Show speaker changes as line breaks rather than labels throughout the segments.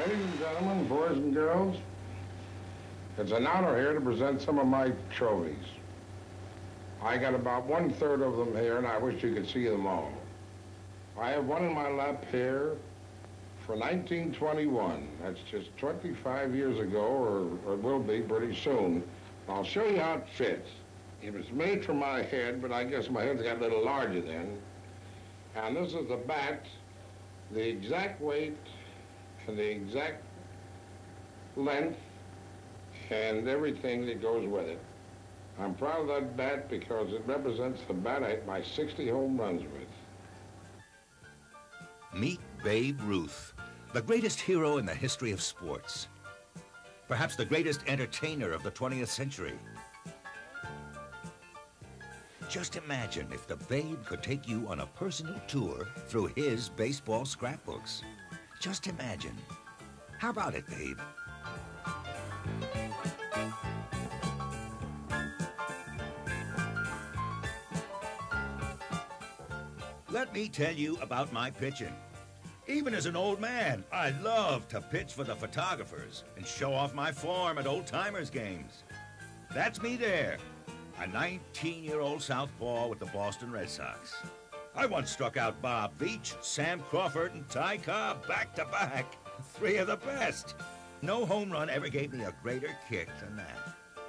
Ladies and gentlemen, boys and girls, it's an honor here to present some of my trophies. I got about 1/3 of them here, and I wish you could see them all. I have one in my lap here for 1921. That's just 25 years ago, or it will be pretty soon. I'll show you how it fits. It was made for my head, but I guess my head's got a little larger then. And this is the bat, the exact weight, and the exact length, and everything that goes with it. I'm proud of that bat because it represents the bat I hit my 60 home runs with.
Meet Babe Ruth, the greatest hero in the history of sports. Perhaps the greatest entertainer of the 20th century. Just imagine if the Babe could take you on a personal tour through his baseball scrapbooks. Just imagine. How about it, Babe? Let me tell you about my pitching. Even as an old man, I love to pitch for the photographers and show off my form at old-timers games. That's me there, a 19-year-old southpaw with the Boston Red Sox. I once struck out Bob Veach, Sam Crawford, and Ty Cobb back-to-back. 3 of the best. No home run ever gave me a greater kick than that.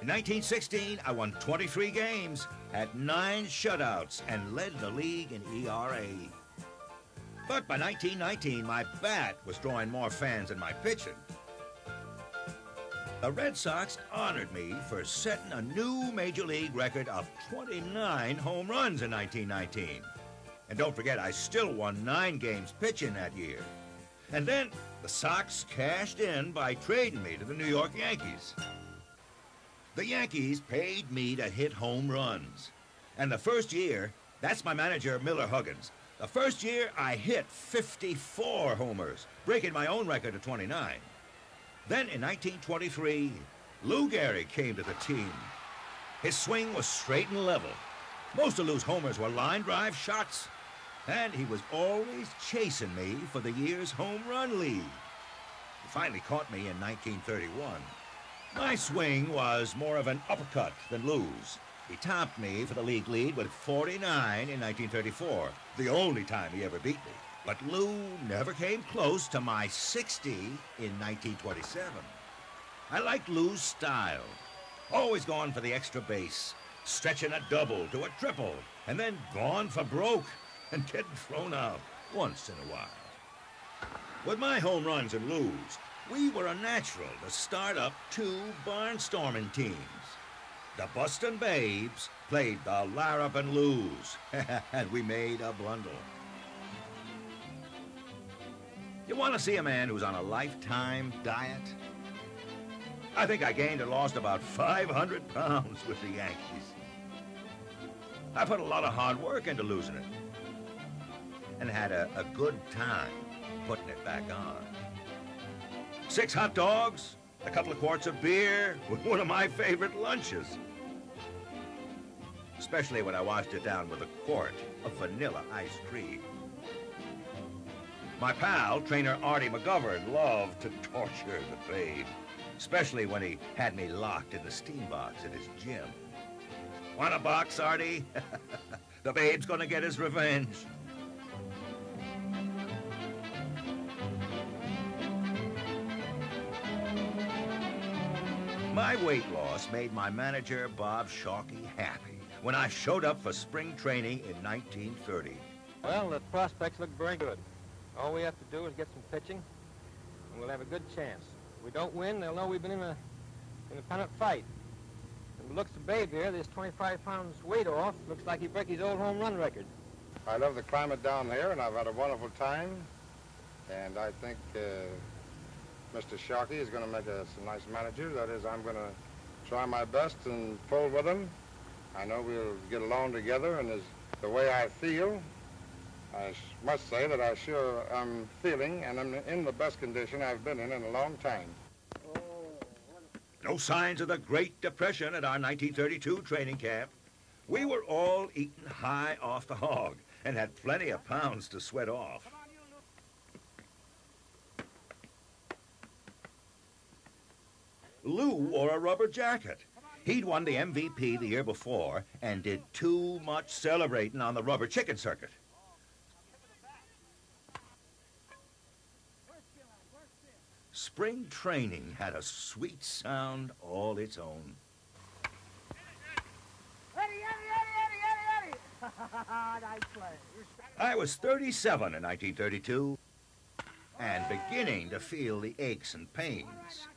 In 1916, I won 23 games, had 9 shutouts, and led the league in ERA. But by 1919, my bat was drawing more fans than my pitching. The Red Sox honored me for setting a new Major League record of 29 home runs in 1919. And don't forget, I still won 9 games pitching that year. And then the Sox cashed in by trading me to the New York Yankees. The Yankees paid me to hit home runs. And the first year, that's my manager, Miller Huggins. The first year, I hit 54 homers, breaking my own record of 29. Then in 1923, Lou Gehrig came to the team. His swing was straight and level. Most of Lou's homers were line drive shots. And he was always chasing me for the year's home run lead. He finally caught me in 1931. My swing was more of an uppercut than Lou's. He topped me for the league lead with 49 in 1934, the only time he ever beat me. But Lou never came close to my 60 in 1927. I liked Lou's style. Always going for the extra base, stretching a double to a triple, and then going for broke and getting thrown out once in a while. With my home runs and Lou's, we were a natural to start up 2 barnstorming teams. The Boston Babes played the Larrup and Lou's, and we made a bundle. You want to see a man who's on a lifetime diet? I think I gained or lost about 500 pounds with the Yankees. I put a lot of hard work into losing it, and had a good time putting it back on. 6 hot dogs, a couple of quarts of beer, with one of my favorite lunches. Especially when I washed it down with a quart of vanilla ice cream. My pal, trainer Artie McGovern, loved to torture the Babe, especially when he had me locked in the steam box at his gym. Want a box, Artie? The Babe's gonna get his revenge. My weight loss made my manager, Bob Shalky, happy when I showed up for spring training in 1930.
Well, the prospects look very good. All we have to do is get some pitching, and we'll have a good chance. If we don't win, they'll know we've been in a pennant fight. And looks to Babe here, there's 25 pounds weight off. Looks like he broke his old home run record.
I love the climate down here, and I've had a wonderful time. And I think Mr. Sharkey is going to make us a nice manager. That is, I'm going to try my best and pull with him. I know we'll get along together, and the way I feel, I must say that I sure am feeling, and I'm in the best condition I've been in a long time.
No signs of the Great Depression at our 1932 training camp. We were all eating high off the hog and had plenty of pounds to sweat off. Lou wore a rubber jacket. He'd won the MVP the year before and did too much celebrating on the rubber chicken circuit. Spring training had a sweet sound all its own. I was 37 in 1932 and beginning to feel the aches and pains.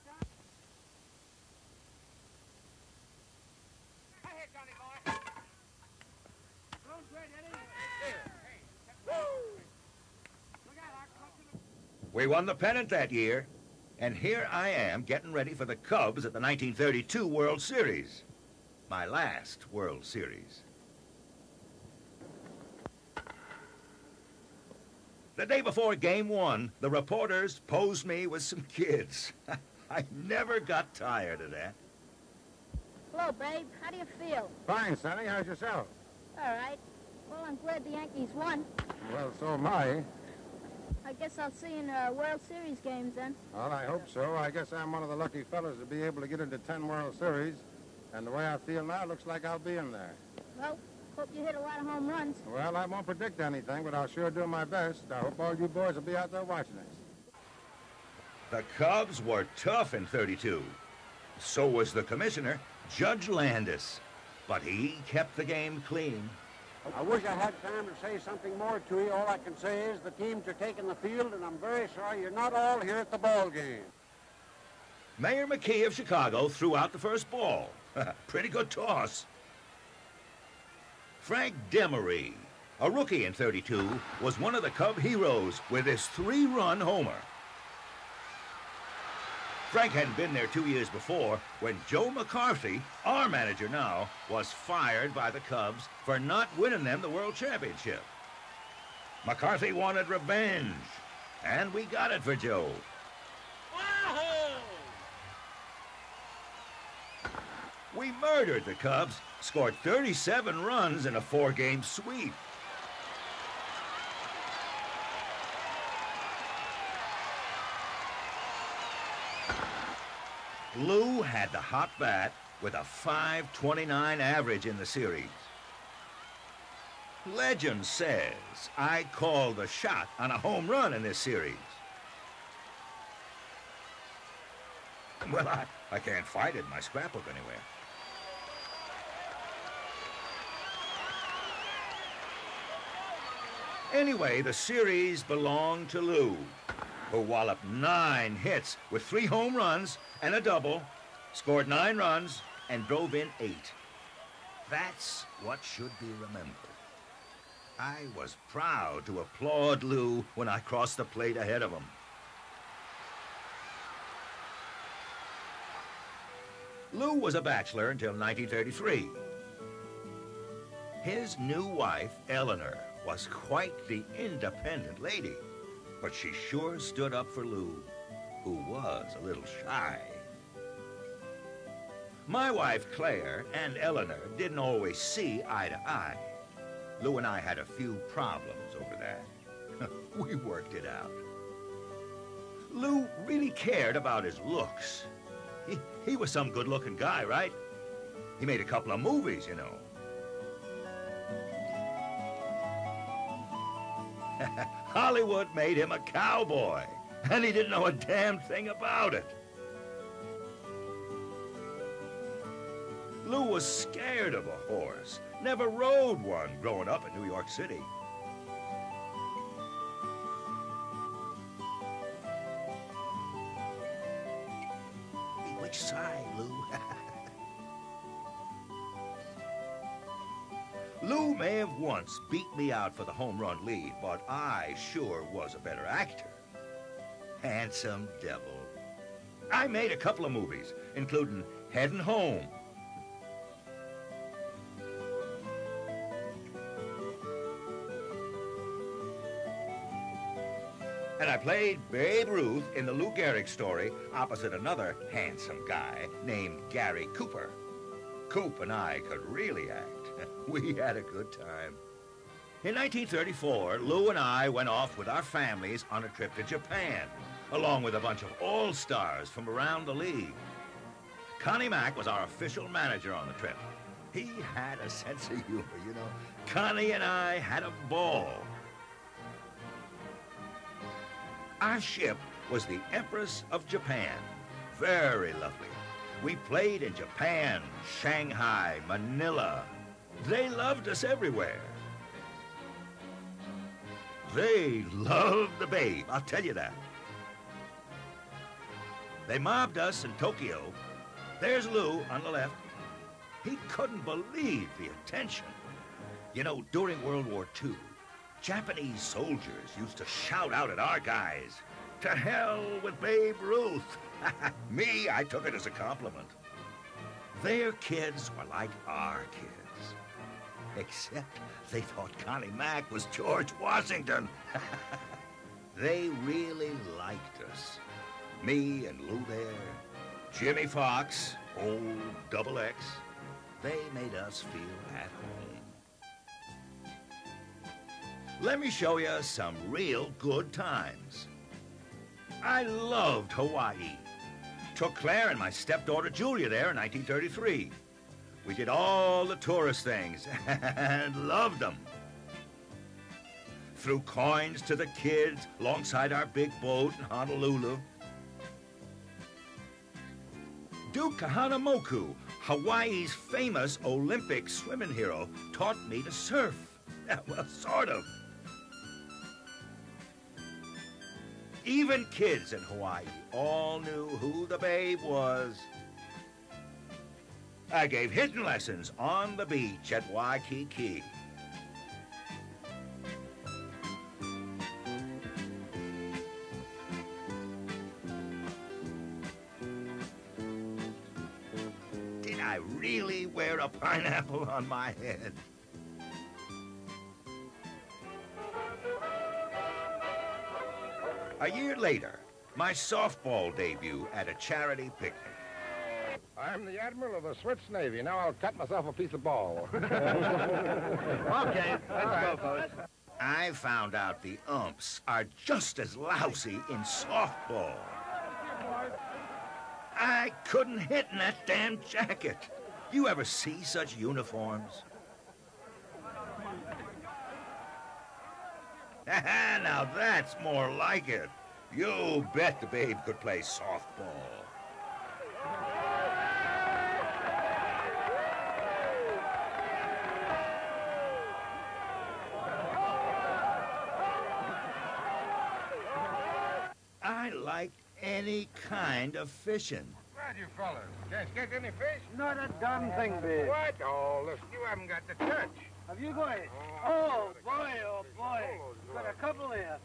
We won the pennant that year, and here I am getting ready for the Cubs at the 1932 World Series. My last World Series. The day before Game 1, the reporters posed me with some kids. I never got tired of that.
Hello, Babe. How do you feel?
Fine, Sonny. How's yourself?
All right. Well, I'm glad the Yankees won.
Well, so am I.
I guess I'll see you in World Series games then.
Well, I hope so. I guess I'm one of the lucky fellas to be able to get into 10 World Series. And the way I feel now, looks like I'll be in there.
Well, hope you hit a lot of home runs.
Well, I won't predict anything, but I'll sure do my best. I hope all you boys will be out there watching us.
The Cubs were tough in 32. So was the commissioner, Judge Landis. But he kept the game clean.
I wish I had time to say something more to you. All I can say is the teams are taking the field, and I'm very sorry you're not all here at the ball game.
Mayor McKee of Chicago threw out the first ball. Pretty good toss. Frank Demery, a rookie in 32, was one of the Cub heroes with his 3-run homer. Frank hadn't been there 2 years before when Joe McCarthy, our manager now, was fired by the Cubs for not winning them the World Championship. McCarthy wanted revenge, and we got it for Joe. We murdered the Cubs, scored 37 runs in a 4-game sweep. Lou had the hot bat with a .529 average in the series. Legend says I called the shot on a home run in this series. Well, I can't find it in my scrapbook anywhere. Anyway, the series belonged to Lou, who walloped 9 hits with 3 home runs and a double, scored 9 runs, and drove in 8. That's what should be remembered. I was proud to applaud Lou when I crossed the plate ahead of him. Lou was a bachelor until 1933. His new wife, Eleanor, was quite the independent lady, but she sure stood up for Lou, who was a little shy. My wife, Claire, and Eleanor didn't always see eye to eye. Lou and I had a few problems over that. We worked it out. Lou really cared about his looks. He was some good-looking guy, right? He made a couple of movies, you know. Hollywood made him a cowboy, and he didn't know a damn thing about it. Lou was scared of a horse, never rode one growing up in New York City. Which side, Lou? Lou may have once beat me out for the home run lead, but I sure was a better actor. Handsome devil. I made a couple of movies, including Headin' Home. And I played Babe Ruth in the Lou Gehrig story opposite another handsome guy named Gary Cooper. Coop and I could really act. We had a good time. In 1934, Lou and I went off with our families on a trip to Japan, along with a bunch of all-stars from around the league. Connie Mack was our official manager on the trip. He had a sense of humor, you know. Connie and I had a ball. Our ship was the Empress of Japan. Very lovely. We played in Japan, Shanghai, Manila. They loved us everywhere. They loved the Babe, I'll tell you that. They mobbed us in Tokyo. There's Lou on the left. He couldn't believe the attention. You know, during World War II, Japanese soldiers used to shout out at our guys, "To hell with Babe Ruth." Me, I took it as a compliment. Their kids were like our kids. Except they thought Connie Mack was George Washington. They really liked us. Me and Lou there, Jimmy Fox, old Double X. They made us feel at home. Let me show you some real good times. I loved Hawaii. Took Claire and my stepdaughter Julia there in 1933. We did all the tourist things and loved them. Threw coins to the kids alongside our big boat in Honolulu. Duke Kahanamoku, Hawaii's famous Olympic swimming hero, taught me to surf. Well, sort of. Even kids in Hawaii all knew who the Babe was. I gave hidden lessons on the beach at Waikiki. Did I really wear a pineapple on my head? A year later, my softball debut at a charity picnic.
I'm the Admiral of the Swiss Navy. Now I'll cut myself a piece of ball.
Okay, let's go, folks.
I found out the umps are just as lousy in softball. I couldn't hit in that damn jacket. You ever see such uniforms? Now that's more like it. You bet the Babe could play softball. I like any kind of fishing.
Glad you fellas. Can't you catch any fish?
Not a darn thing, Babe.
What? Oh, listen, you haven't got the touch.
Have you got it? Oh, boy. Got a couple there.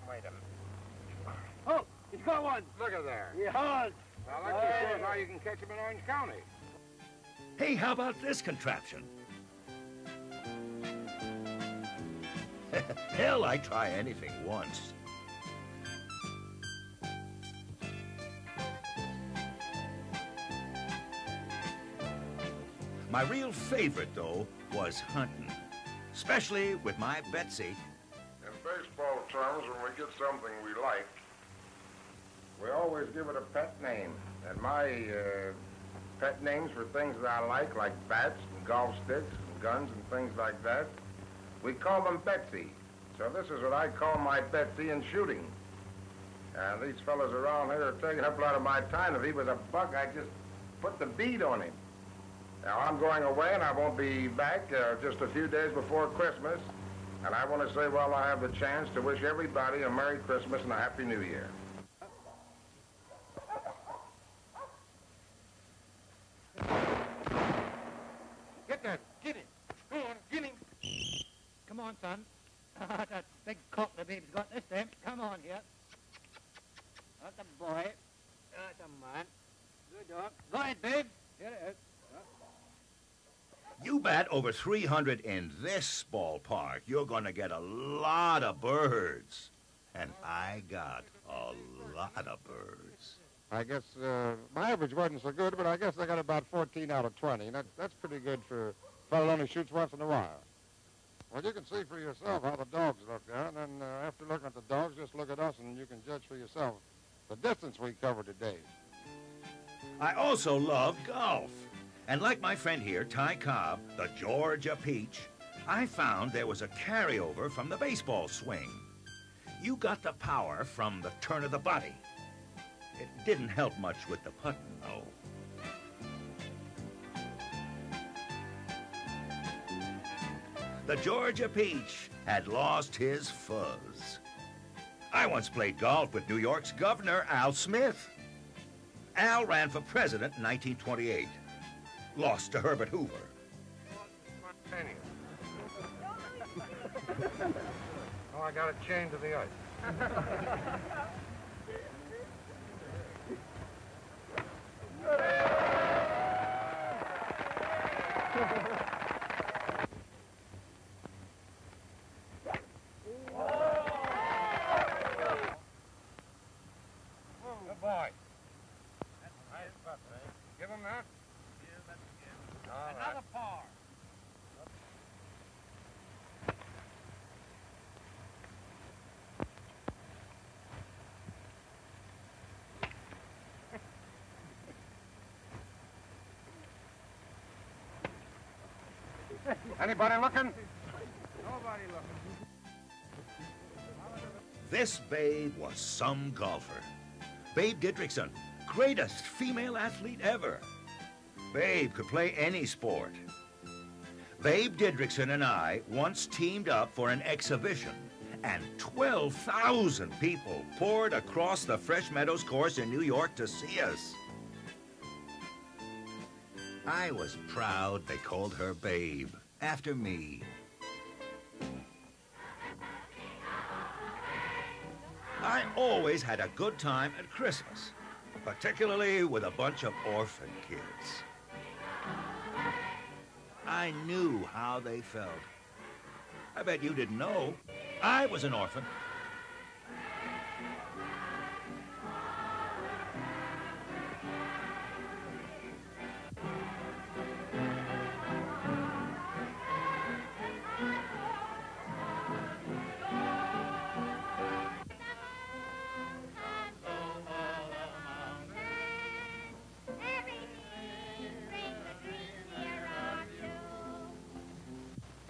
Wait a minute.
Oh, he's got one.
Look at there.
He has.
Now, that just shows how you can catch him in Orange County.
Hey, how about this contraption? Hell, I try anything once. My real favorite, though, was hunting, especially with my Betsy.
In baseball terms, when we get something we like, we always give it a pet name. And my pet names for things that I like bats and golf sticks and guns and things like that, we call them Betsy. So this is what I call my Betsy in shooting. And these fellas around here are taking up a lot of my time. If he was a buck, I'd just put the bead on him. Now, I'm going away, and I won't be back just a few days before Christmas. And I want to say, while I have the chance, to wish everybody a Merry Christmas and a Happy New Year.
Get that. Get him. Go on, get him.
Come on, son. That big cock the Babe's got this time. Come on here. That's a boy. That's a man. Good dog. Go ahead, Babe. Here it is.
You bat over 300 in this ballpark, you're going to get a lot of birds. And I got a lot of birds.
I guess my average wasn't so good, but I guess I got about 14 out of 20. That's pretty good for a fellow only shoots once in a while. Well, you can see for yourself how the dogs look there, and then after looking at the dogs, just look at us and you can judge for yourself the distance we covered today.
I also love golf. And like my friend here, Ty Cobb, the Georgia Peach, I found there was a carryover from the baseball swing. You got the power from the turn of the body. It didn't help much with the putting, though. The Georgia Peach had lost his fuzz. I once played golf with New York's Governor, Al Smith. Al ran for president in 1928. Lost to Herbert Hoover.
Oh, I got it chained to the ice. Good boy. Nice putt, Dave. Give him that. Another par. Anybody looking? Nobody looking.
This Babe was some golfer. Babe Didrikson, greatest female athlete ever. Babe could play any sport. Babe Didrikson and I once teamed up for an exhibition, and 12,000 people poured across the Fresh Meadows course in New York to see us. I was proud they called her Babe, after me. I always had a good time at Christmas, particularly with a bunch of orphan kids. I knew how they felt. I bet you didn't know. I was an orphan.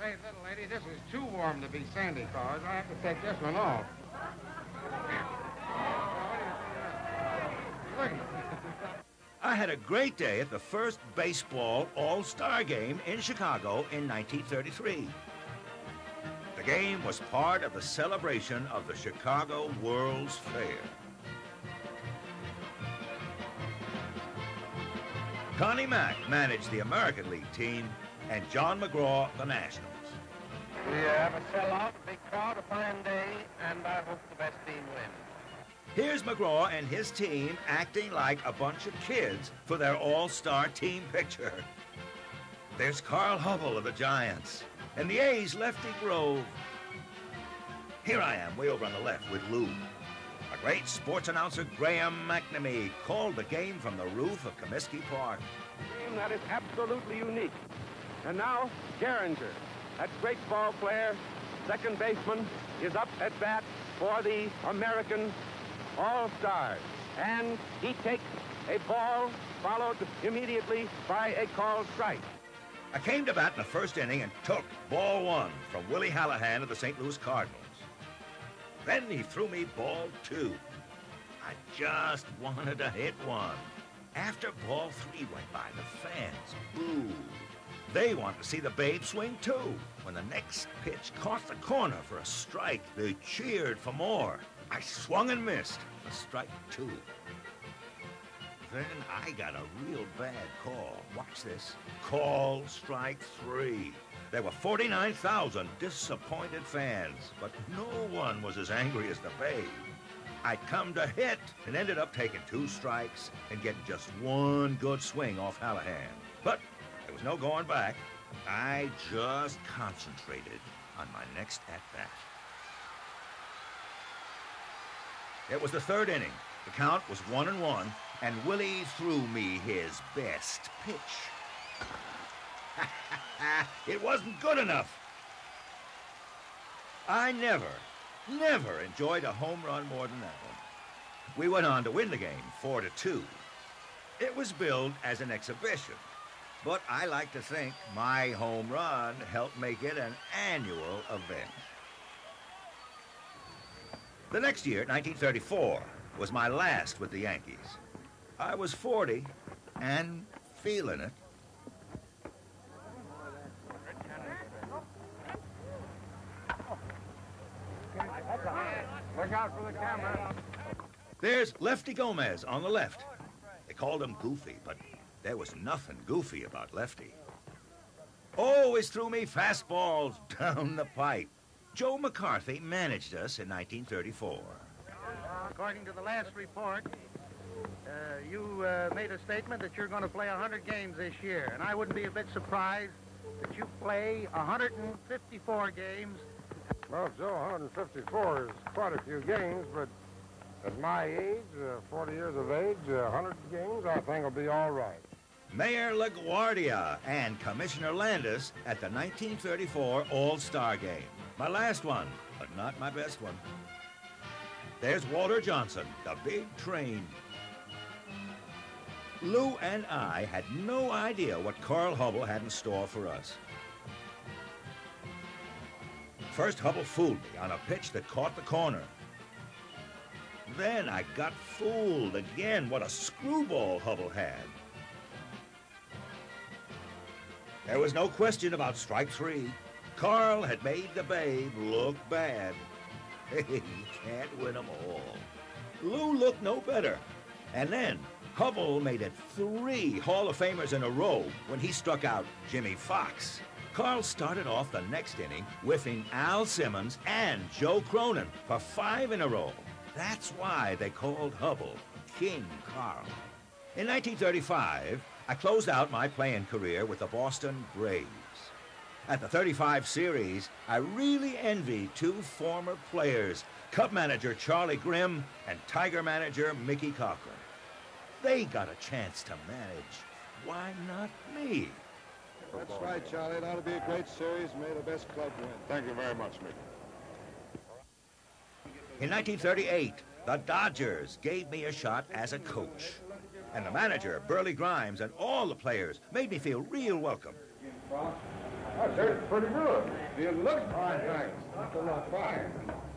Hey, little lady, this is too warm to be Santa Claus. I have to take this one off.
I had a great day at the first baseball all-star game in Chicago in 1933. The game was part of the celebration of the Chicago World's Fair. Connie Mack managed the American League team and John McGraw the Nationals.
We have a sellout, a big crowd, a fine day, and I hope the best team wins.
Here's McGraw and his team acting like a bunch of kids for their all-star team picture. There's Carl Hubble of the Giants and the A's Lefty Grove. Here I am, way over on the left with Lou. A great sports announcer, Graham McNamee, called the game from the roof of Comiskey Park.
A game that is absolutely unique. And now, Geringer, that great ball player, second baseman, is up at bat for the American All-Stars. And he takes a ball followed immediately by a called strike.
I came to bat in the first inning and took ball one from Willie Hallahan of the St. Louis Cardinals. Then he threw me ball two. I just wanted to hit one. After ball three went by, the fans booed. They wanted to see the Babe swing, too. When the next pitch caught the corner for a strike, they cheered for more. I swung and missed for strike two. Then I got a real bad call. Watch this. Call strike three. There were 49,000 disappointed fans, but no one was as angry as the Babe. I'd come to hit and ended up taking two strikes and getting just one good swing off Hallahan. But there was no going back. I just concentrated on my next at-bat. It was the third inning. The count was 1-1, and Willie threw me his best pitch. It wasn't good enough. I never enjoyed a home run more than that one. We went on to win the game 4-2. It was billed as an exhibition, but I like to think my home run helped make it an annual event. The next year, 1934, was my last with the Yankees. I was 40 and feeling it.
Look out for the camera.
There's Lefty Gomez on the left. They called him Goofy, but there was nothing goofy about Lefty. Always threw me fastballs down the pipe. Joe McCarthy managed us in 1934.
According to the last report, you made a statement that you're going to play 100 games this year, and I wouldn't be a bit surprised that you play 154 games.
Well, Joe, 154 is quite a few games, but at my age, 40 years of age, 100 games, I think will be all right.
Mayor LaGuardia and Commissioner Landis at the 1934 All-Star Game. My last one, but not my best one. There's Walter Johnson, the big train. Lou and I had no idea what Carl Hubble had in store for us. First, Hubble fooled me on a pitch that caught the corner. Then I got fooled again. What a screwball Hubble had. There was no question about strike three. Carl had made the Babe look bad. Hey, you can't win them all. Lou looked no better. And then Hubble made it 3 Hall of Famers in a row when he struck out Jimmy Fox. Carl started off the next inning whiffing Al Simmons and Joe Cronin for 5 in a row. That's why they called Hubble King Carl. In 1935, I closed out my playing career with the Boston Braves. At the 35 series, I really envied 2 former players, Cub manager Charlie Grimm and Tiger manager Mickey Cochran. They got a chance to manage. Why not me?
That's right, Charlie. It ought to be a great series. May the best club win. Thank you very much, Mickey.
In 1938, the Dodgers gave me a shot as a coach. And the manager, Burley Grimes, and all the players made me feel real welcome.
That's pretty good. You look fine, thanks. You look fine.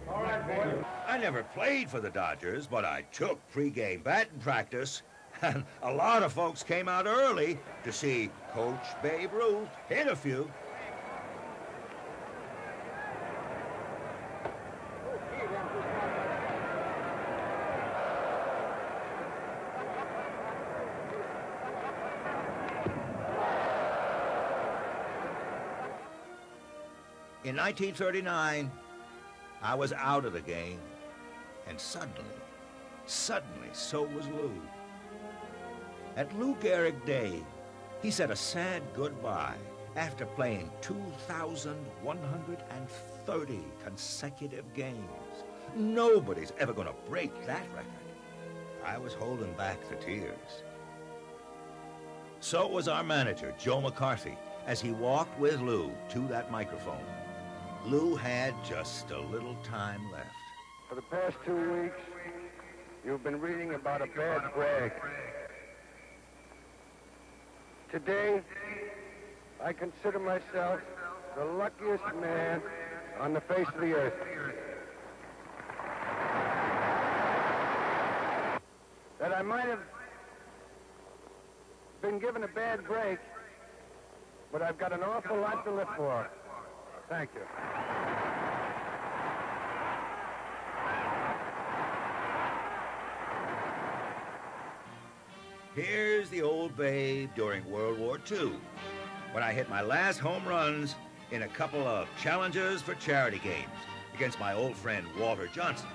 All right, boys.
I never played for the Dodgers, but I took pregame batting practice. And a lot of folks came out early to see Coach Babe Ruth hit a few. In 1939, I was out of the game, and suddenly, so was Lou. At Lou Gehrig Day, he said a sad goodbye after playing 2,130 consecutive games. Nobody's ever going to break that record. I was holding back the tears. So was our manager, Joe McCarthy, as he walked with Lou to that microphone. Lou had just a little time left.
For the past 2 weeks, you've been reading about a bad break. Today, I consider myself the luckiest man on the face of the earth. That I might have been given a bad break, but I've got an awful lot to live for. Thank you.
Here's the old Babe during World War II, when I hit my last home runs in a couple of challenges for charity games against my old friend Walter Johnson.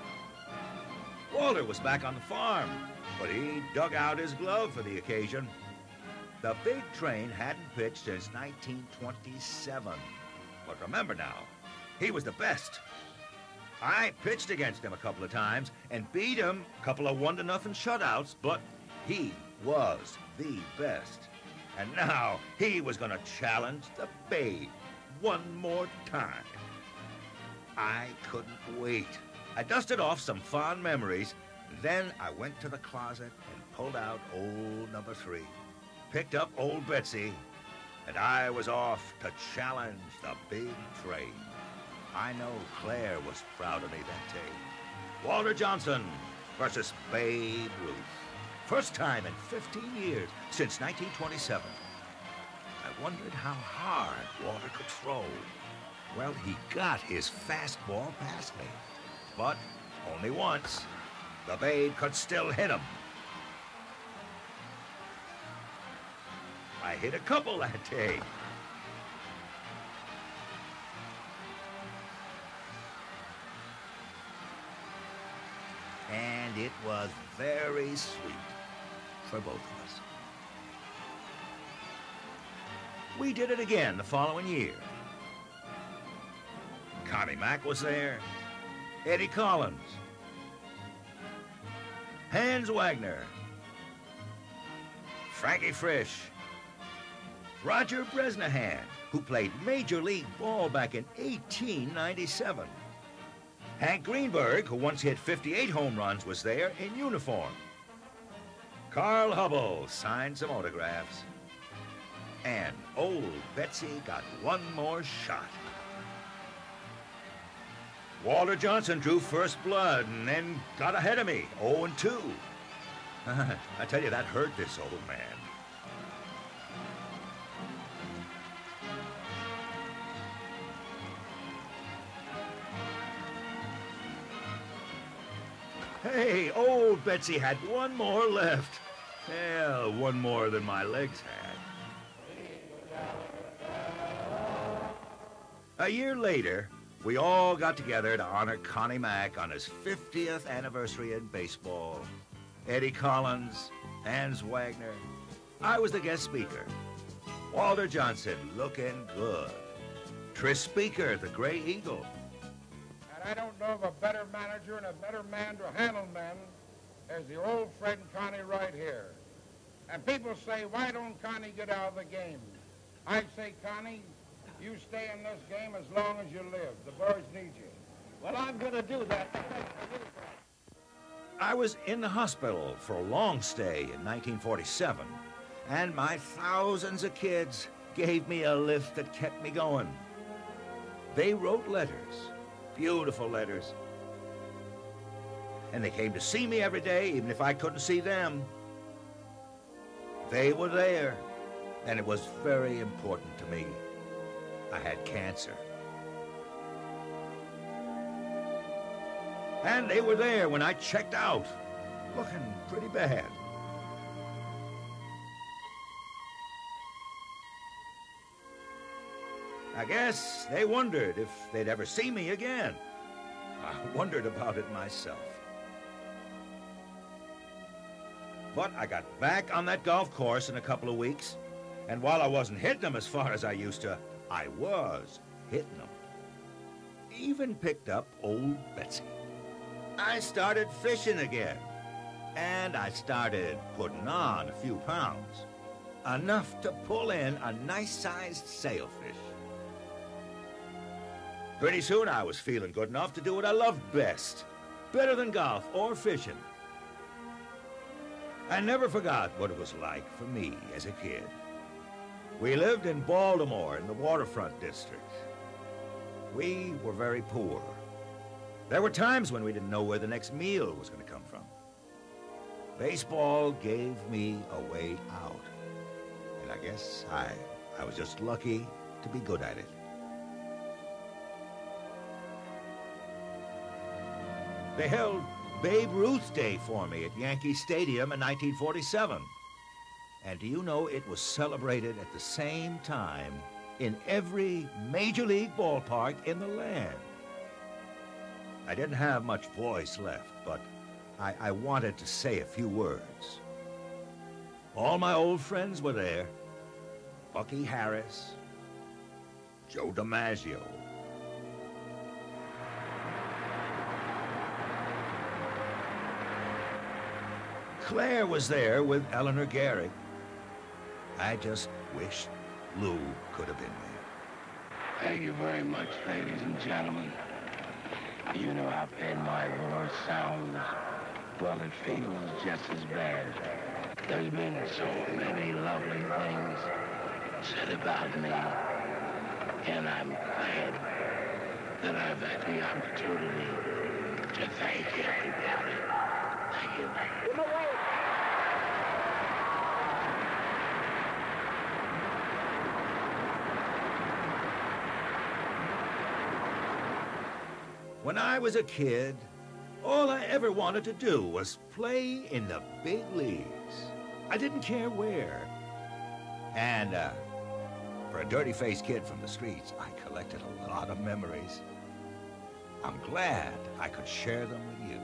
Walter was back on the farm, but he dug out his glove for the occasion. The big train hadn't pitched since 1927. But remember now, he was the best. I pitched against him a couple of times and beat him a couple of 1-0 shutouts, but he was the best. And now he was going to challenge the Babe one more time. I couldn't wait. I dusted off some fond memories Then I went to the closet and pulled out old number 3, picked up old Betsy, and I was off to challenge the big trade. I know Claire was proud of me that day. Walter Johnson versus Babe Ruth. First time in 15 years since 1927. I wondered how hard Walter could throw. Well, he got his fastball past me, but only once. The Babe could still hit him. I hit a couple that day. And it was very sweet for both of us. We did it again the following year. Connie Mack was there, Eddie Collins, Hans Wagner, Frankie Frisch, Roger Bresnahan, who played Major League Ball back in 1897. Hank Greenberg, who once hit 58 home runs, was there in uniform. Carl Hubble signed some autographs. And old Betsy got one more shot. Walter Johnson drew first blood and then got ahead of me, 0-2. I tell you, that hurt this old man. Hey, old Betsy had one more left. Yeah, one more than my legs had. A year later, we all got together to honor Connie Mack on his 50th anniversary in baseball. Eddie Collins, Hans Wagner. I was the guest speaker. Walter Johnson looking good. Tris Speaker, the Gray Eagle.
And I don't know of a better manager and a better man to handle men as the old friend Connie right here. And people say, why don't Connie get out of the game? I say, Connie, you stay in this game as long as you live. The boys need you.
Well, I'm going to do that.
I was in the hospital for a long stay in 1947, and my thousands of kids gave me a lift that kept me going. They wrote letters, beautiful letters. And they came to see me every day, even if I couldn't see them. They were there, and it was very important to me. I had cancer. And they were there when I checked out, looking pretty bad. I guess they wondered if they'd ever see me again. I wondered about it myself. But I got back on that golf course in a couple of weeks, and while I wasn't hitting them as far as I used to, I was hitting them. Even picked up old Betsy. I started fishing again, and I started putting on a few pounds. Enough to pull in a nice-sized sailfish. Pretty soon I was feeling good enough to do what I loved best, better than golf or fishing. I never forgot what it was like for me as a kid. We lived in Baltimore in the waterfront district. We were very poor. There were times when we didn't know where the next meal was going to come from. Baseball gave me a way out. And I guess I was just lucky to be good at it. They held Babe Ruth Day for me at Yankee Stadium in 1947. And do you know it was celebrated at the same time in every major league ballpark in the land? I didn't have much voice left, but I wanted to say a few words. All my old friends were there. Bucky Harris, Joe DiMaggio. Claire was there with Eleanor Gehrig. I just wished Lou could have been there.
Thank you very much, ladies and gentlemen. You know how bad my voice sounds. Well, it feels just as bad. There's been so many lovely things said about me, and I'm glad that I've had the opportunity to thank everybody. Thank you. Give him away.
When I was a kid, all I ever wanted to do was play in the big leagues. I didn't care where. And for a dirty-faced kid from the streets, I collected a lot of memories. I'm glad I could share them with you.